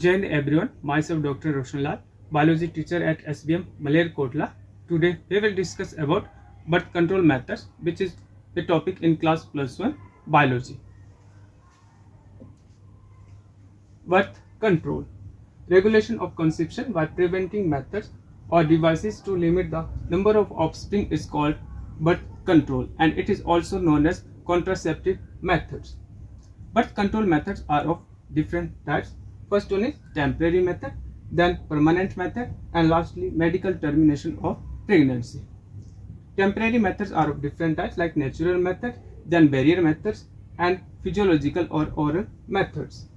Jai everyone, myself Dr. Roshan Lal, biology teacher at SVM Malerkotla. Today we will discuss about birth control methods, which is a topic in class +1 biology. Birth control, regulation of conception by preventing methods or devices to limit the number of offspring is called birth control, and it is also known as contraceptive methods. Birth control methods are of different types. First one is temporary method, then permanent method, and lastly medical termination of pregnancy. Temporary methods are of different types like natural method, then barrier methods, and physiological or oral methods.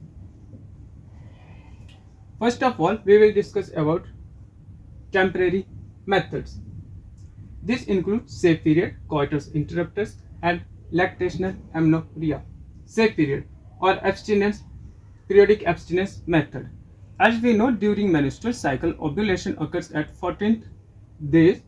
First of all, we will discuss about temporary methods. This includes safe period, coitus interruptus, and lactational amenorrhea. Safe period or abstinence, periodic abstinence method. As we know, during menstrual cycle, ovulation occurs at 14th days,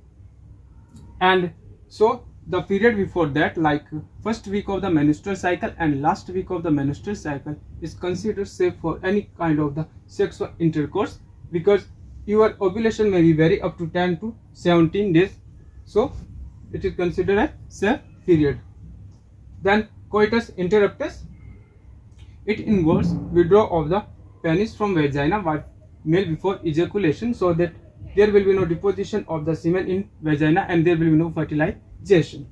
and so the period before that, like first week of the menstrual cycle and last week of the menstrual cycle, is considered safe for any kind of the sexual intercourse, because your ovulation may be vary up to 10 to 17 days, so it is considered a safe period. Then coitus interruptus, it involves withdrawal of the penis from vagina by male before ejaculation, so that there will be no deposition of the semen in vagina and there will be no fertilization.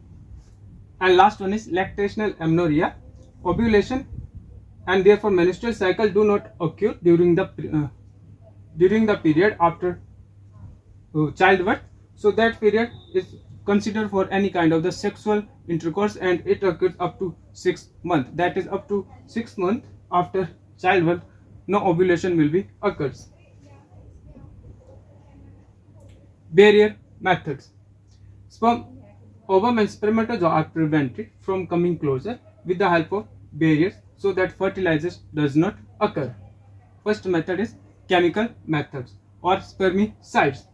And last one is lactational amenorrhea. Ovulation and therefore menstrual cycle do not occur during the period after childbirth, so that period is considered for any kind of the sexual intercourse, and it occurs up to 6 months. That is, up to 6 months after childbirth, no ovulation will be occurs. Barrier methods. Sperm, ovum and spermatozoa are prevented from coming closer with the help of barriers, so that fertilization does not occur. First method is chemical methods or spermicides.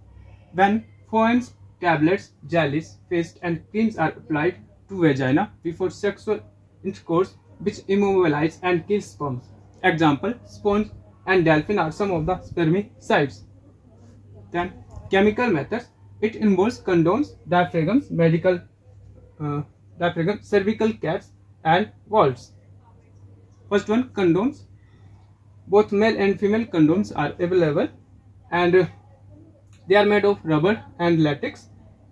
When foams, tablets, jellies, paste and creams are applied to vagina before sexual intercourse, which immobilize and kill sperms. Example, sponge and dolphin are some of the spermicides. Then chemical methods, it involves condoms, diaphragms, cervical caps and valves. First one, condoms. Both male and female condoms are available, and they are made of rubber and latex,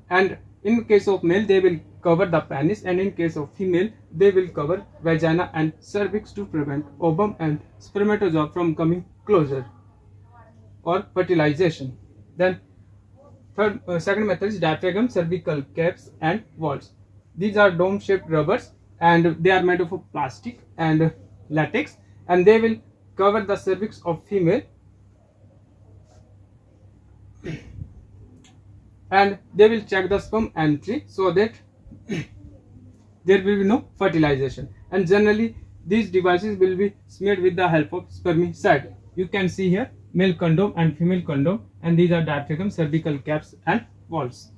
and in case of male they will cover the penis, and in case of female they will cover vagina and cervix to prevent ovum and spermatozoa from coming closer or fertilization. Then second method is diaphragm, cervical caps and valves. These are dome shaped rubbers, and they are made of plastic and latex, and they will cover the cervix of female, and they will check the sperm entry, so that there will be no fertilization. And generally these devices will be smeared with the help of spermicide. You can see here male condom and female condom, and these are diaphragm, cervical caps and valves.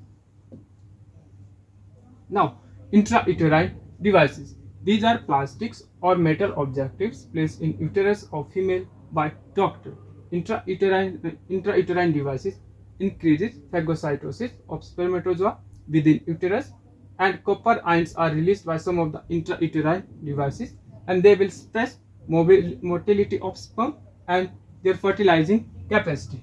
Now, intrauterine devices. These are plastics or metal objectives placed in uterus of female by doctor. Intrauterine devices increases phagocytosis of spermatozoa within uterus, and copper ions are released by some of the intrauterine devices, and they will suppress motility of sperm and their fertilizing capacity.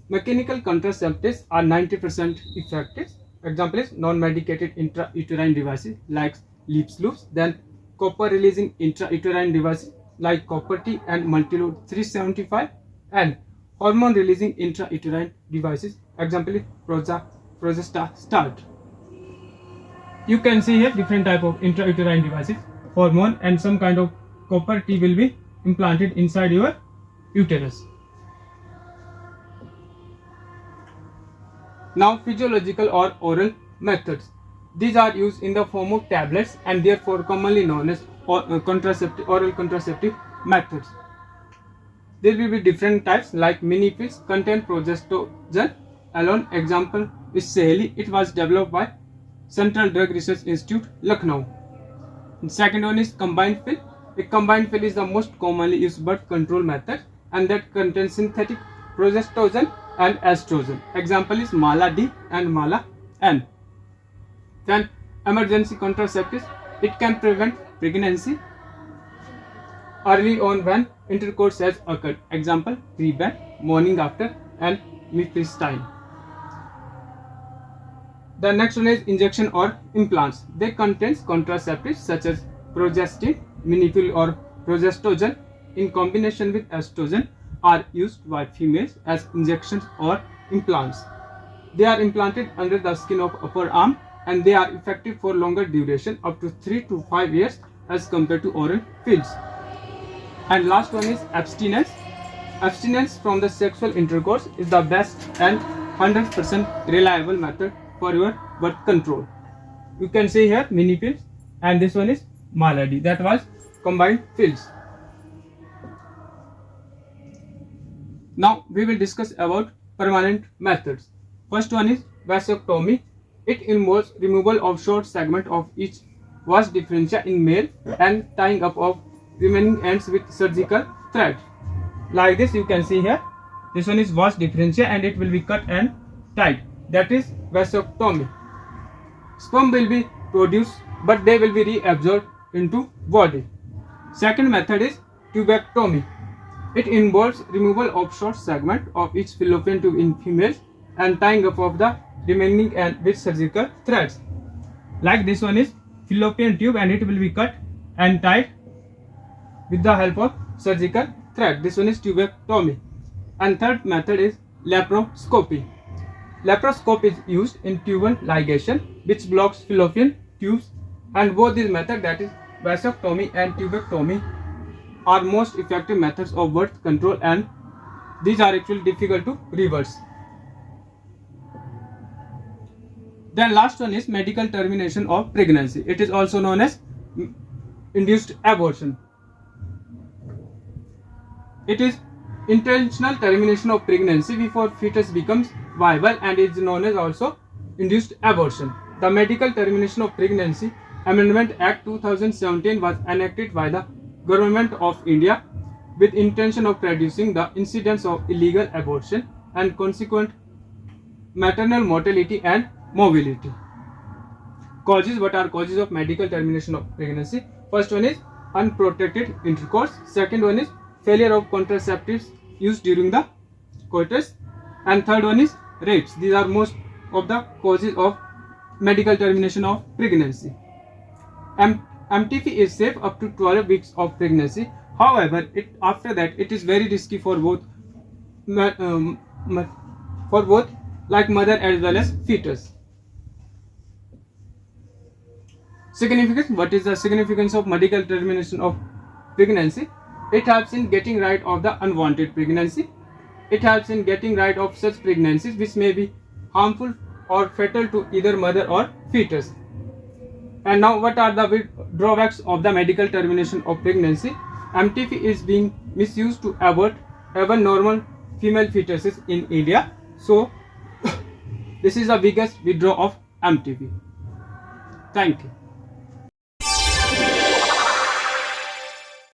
Mechanical contraceptives are 90% effective. Example is non-medicated intrauterine devices like lip loops, then copper releasing intrauterine devices like copper T and multilode 375, and hormone releasing intrauterine devices, example is progestastat. You can see here different type of intrauterine devices, hormone, and some kind of copper T will be implanted inside your uterus. Now, physiological or oral methods. These are used in the form of tablets and therefore commonly known as oral contraceptive methods. There will be different types like mini pills contain progestogen alone. Example is Saheli. It was developed by Central Drug Research Institute, Lucknow. The second one is combined pill. A combined pill is the most commonly used birth control method, and that contains synthetic progestogen and estrogen. Example is Mala D and Mala N. Then emergency contraceptives. It can prevent pregnancy early on when intercourse has occurred. Example, pre-ban, morning after, and mifepristone. The next one is injection or implants. They contain contraceptives such as progestin, minifil or progestogen in combination with estrogen are used by females as injections or implants. They are implanted under the skin of upper arm and they are effective for longer duration up to 3 to 5 years as compared to oral pills. And last one is abstinence. Abstinence from the sexual intercourse is the best and 100% reliable method for your birth control. You can see here mini pills and this one is Maladi, that was combined pills. Now we will discuss about permanent methods. First one is vasectomy. It involves removal of short segment of each vas differentia in male and tying up of remaining ends with surgical thread. Like this you can see here. This one is vas differentia and it will be cut and tied. That is vasectomy. Sperm will be produced but they will be reabsorbed into body. Second method is tubectomy. It involves removal of short segment of each fallopian tube in females and tying up of the remaining end with surgical threads. Like this one is fallopian tube and it will be cut and tied with the help of surgical thread. This one is tubectomy. And third method is laparoscopy. Laparoscope is used in tubal ligation which blocks fallopian tubes, and both these methods, that is vasectomy and tubectomy, are most effective methods of birth control and these are actually difficult to reverse. Then last one is medical termination of pregnancy. It is also known as induced abortion. It is intentional termination of pregnancy before fetus becomes viable and is known as also induced abortion. The Medical Termination of Pregnancy Amendment Act 2017 was enacted by the Government of India with intention of reducing the incidence of illegal abortion and consequent maternal mortality and morbidity. Causes. What are causes of medical termination of pregnancy? First one is unprotected intercourse. Second one is failure of contraceptives used during the coitus. And third one is rapes. These are most of the causes of medical termination of pregnancy. MTP is safe up to 12 weeks of pregnancy. However, after that it is very risky for both like mother as well as fetus. Significance. What is the significance of medical termination of pregnancy? It helps in getting rid of the unwanted pregnancy. It helps in getting rid of such pregnancies which may be harmful or fatal to either mother or fetus. And now what are the drawbacks of the medical termination of pregnancy? MTP is being misused to abort even normal female fetuses in India. So this is the biggest withdrawal of MTP. Thank you.